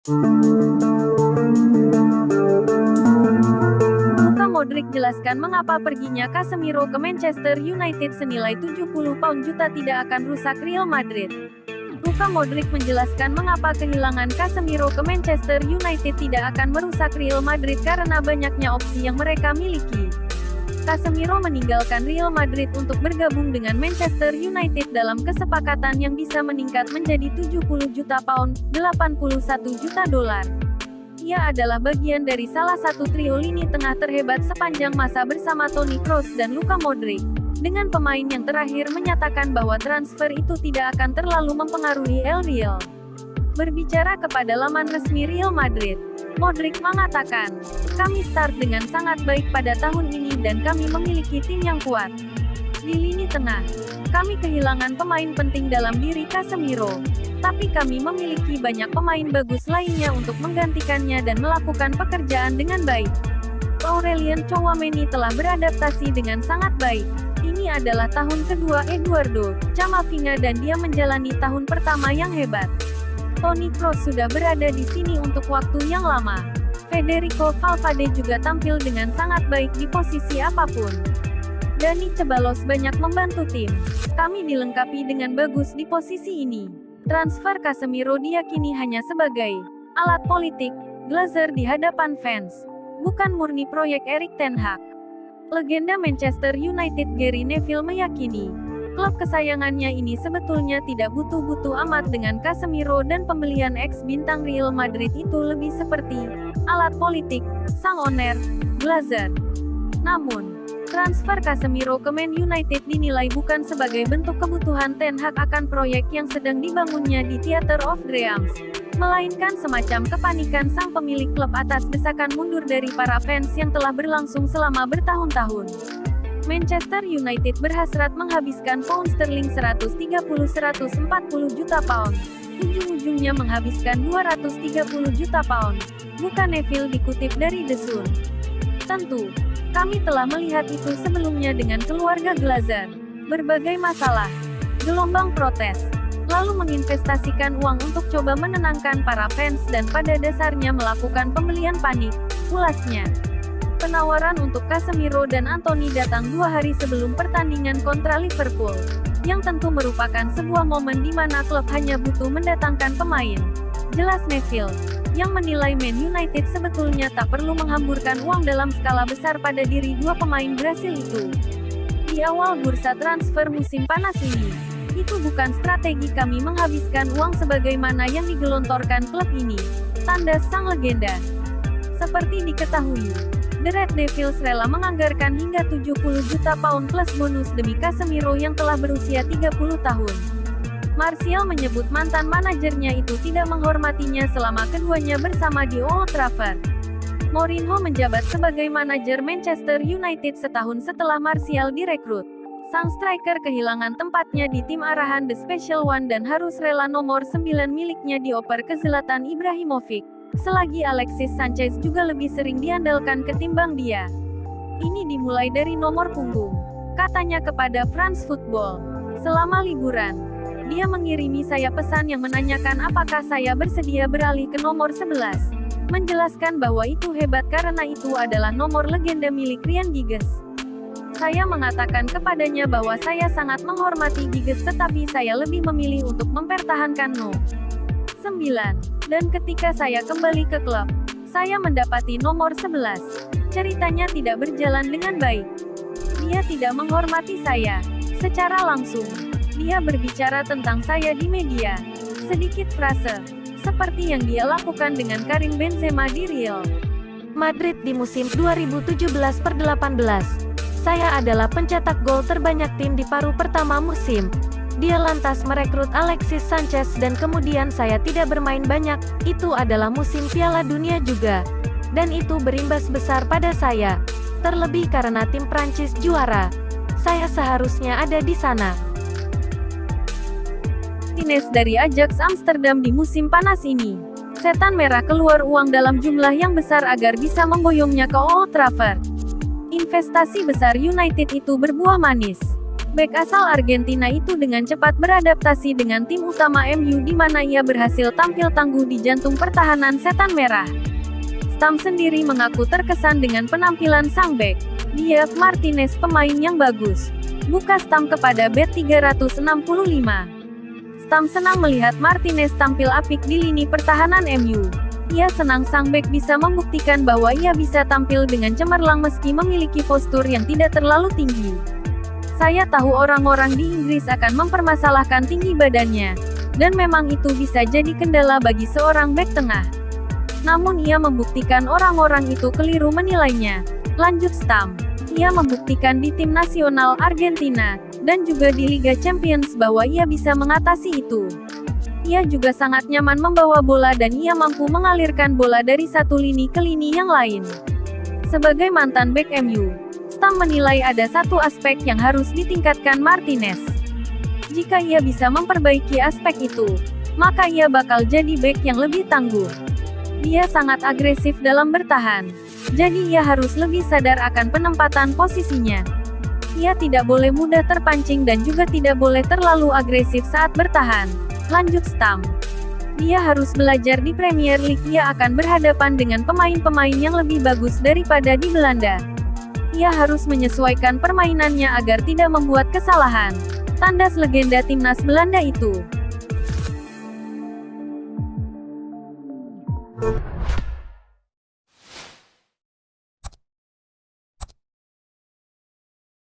Luka Modric jelaskan mengapa perginya Casemiro ke Manchester United senilai 70 pound juta tidak akan rusak Real Madrid. Luka Modric menjelaskan mengapa kehilangan Casemiro ke Manchester United tidak akan merusak Real Madrid karena banyaknya opsi yang mereka miliki. Casemiro meninggalkan Real Madrid untuk bergabung dengan Manchester United dalam kesepakatan yang bisa meningkat menjadi 70 juta pound, 81 juta dolar. Ia adalah bagian dari salah satu trio lini tengah terhebat sepanjang masa bersama Toni Kroos dan Luka Modric. Dengan pemain yang terakhir menyatakan bahwa transfer itu tidak akan terlalu mempengaruhi El Real. Berbicara kepada laman resmi Real Madrid, Modric mengatakan, "Kami start dengan sangat baik pada tahun ini dan kami memiliki tim yang kuat. Di lini tengah, kami kehilangan pemain penting dalam diri Casemiro. Tapi kami memiliki banyak pemain bagus lainnya untuk menggantikannya dan melakukan pekerjaan dengan baik. Aurelien Tchouameni telah beradaptasi dengan sangat baik. Ini adalah tahun kedua Eduardo Camavinga dan dia menjalani tahun pertama yang hebat. Toni Kroos sudah berada di sini untuk waktu yang lama. Federico Valverde juga tampil dengan sangat baik di posisi apapun. Dani Ceballos banyak membantu tim. Kami dilengkapi dengan bagus di posisi ini." Transfer Casemiro diyakini hanya sebagai alat politik Glazer di hadapan fans, bukan murni proyek Erik ten Hag. Legenda Manchester United Gary Neville meyakini, klub kesayangannya ini sebetulnya tidak butuh-butuh amat dengan Casemiro dan pembelian ex-bintang Real Madrid itu lebih seperti alat politik sang owner, Glazer. Namun, transfer Casemiro ke Man United dinilai bukan sebagai bentuk kebutuhan Ten Hag akan proyek yang sedang dibangunnya di Theatre of Dreams, melainkan semacam kepanikan sang pemilik klub atas desakan mundur dari para fans yang telah berlangsung selama bertahun-tahun. Manchester United berhasrat menghabiskan pound sterling 130-140 juta pound. Ujung-ujungnya menghabiskan 230 juta pound. Bukan Neville dikutip dari The Sun. Tentu, kami telah melihat itu sebelumnya dengan keluarga Glazer. Berbagai masalah, gelombang protes, lalu menginvestasikan uang untuk coba menenangkan para fans dan pada dasarnya melakukan pembelian panik, ulasnya. Penawaran untuk Casemiro dan Anthony datang 2 hari sebelum pertandingan kontra Liverpool, yang tentu merupakan sebuah momen di mana klub hanya butuh mendatangkan pemain. Jelas Neville, yang menilai Man United sebetulnya tak perlu menghamburkan uang dalam skala besar pada diri dua pemain Brasil itu. Di awal bursa transfer musim panas ini, itu bukan strategi kami menghabiskan uang sebagaimana yang digelontorkan klub ini, tanda sang legenda. Seperti diketahui, The Red Devils rela menganggarkan hingga 70 juta pound plus bonus demi Casemiro yang telah berusia 30 tahun. Martial menyebut mantan manajernya itu tidak menghormatinya selama keduanya bersama di Old Trafford. Mourinho menjabat sebagai manajer Manchester United setahun setelah Martial direkrut. Sang striker kehilangan tempatnya di tim arahan The Special One dan harus rela nomor 9 miliknya dioper ke Zlatan Ibrahimovic. Selagi Alexis Sanchez juga lebih sering diandalkan ketimbang dia. Ini dimulai dari nomor punggung, katanya kepada France Football. Selama liburan, dia mengirimi saya pesan yang menanyakan apakah saya bersedia beralih ke nomor 11. Menjelaskan bahwa itu hebat karena itu adalah nomor legenda milik Ryan Giggs. Saya mengatakan kepadanya bahwa saya sangat menghormati Giggs tetapi saya lebih memilih untuk mempertahankan No. 9. Dan ketika saya kembali ke klub, saya mendapati nomor 11. Ceritanya tidak berjalan dengan baik. Dia tidak menghormati saya secara langsung. Dia berbicara tentang saya di media. Sedikit frase, seperti yang dia lakukan dengan Karim Benzema di Real Madrid di musim 2017-18. Saya adalah pencetak gol terbanyak tim di paruh pertama musim. Dia lantas merekrut Alexis Sanchez dan kemudian saya tidak bermain banyak. Itu adalah musim Piala Dunia juga. Dan itu berimbas besar pada saya. Terlebih karena tim Prancis juara. Saya seharusnya ada di sana. Ines dari Ajax Amsterdam di musim panas ini. Setan merah keluar uang dalam jumlah yang besar agar bisa memboyongnya ke Old Trafford. Investasi besar United itu berbuah manis. Bek asal Argentina itu dengan cepat beradaptasi dengan tim utama MU di mana ia berhasil tampil tangguh di jantung pertahanan Setan Merah. Stam sendiri mengaku terkesan dengan penampilan sang bek. Dia, Martinez, pemain yang bagus. Buka Stam kepada Bet365. Stam senang melihat Martinez tampil apik di lini pertahanan MU. Ia senang sang bek bisa membuktikan bahwa ia bisa tampil dengan cemerlang meski memiliki postur yang tidak terlalu tinggi. Saya tahu orang-orang di Inggris akan mempermasalahkan tinggi badannya, dan memang itu bisa jadi kendala bagi seorang bek tengah. Namun ia membuktikan orang-orang itu keliru menilainya. Lanjut Stam. Ia membuktikan di tim nasional Argentina, dan juga di Liga Champions bahwa ia bisa mengatasi itu. Ia juga sangat nyaman membawa bola dan ia mampu mengalirkan bola dari satu lini ke lini yang lain. Sebagai mantan bek MU, Stam menilai ada satu aspek yang harus ditingkatkan Martinez. Jika ia bisa memperbaiki aspek itu, maka ia bakal jadi bek yang lebih tangguh. Dia sangat agresif dalam bertahan, jadi ia harus lebih sadar akan penempatan posisinya. Ia tidak boleh mudah terpancing dan juga tidak boleh terlalu agresif saat bertahan. Lanjut Stam. Dia harus belajar di Premier League. Ia akan berhadapan dengan pemain-pemain yang lebih bagus daripada di Belanda. Ia harus menyesuaikan permainannya agar tidak membuat kesalahan. Tandas legenda timnas Belanda itu.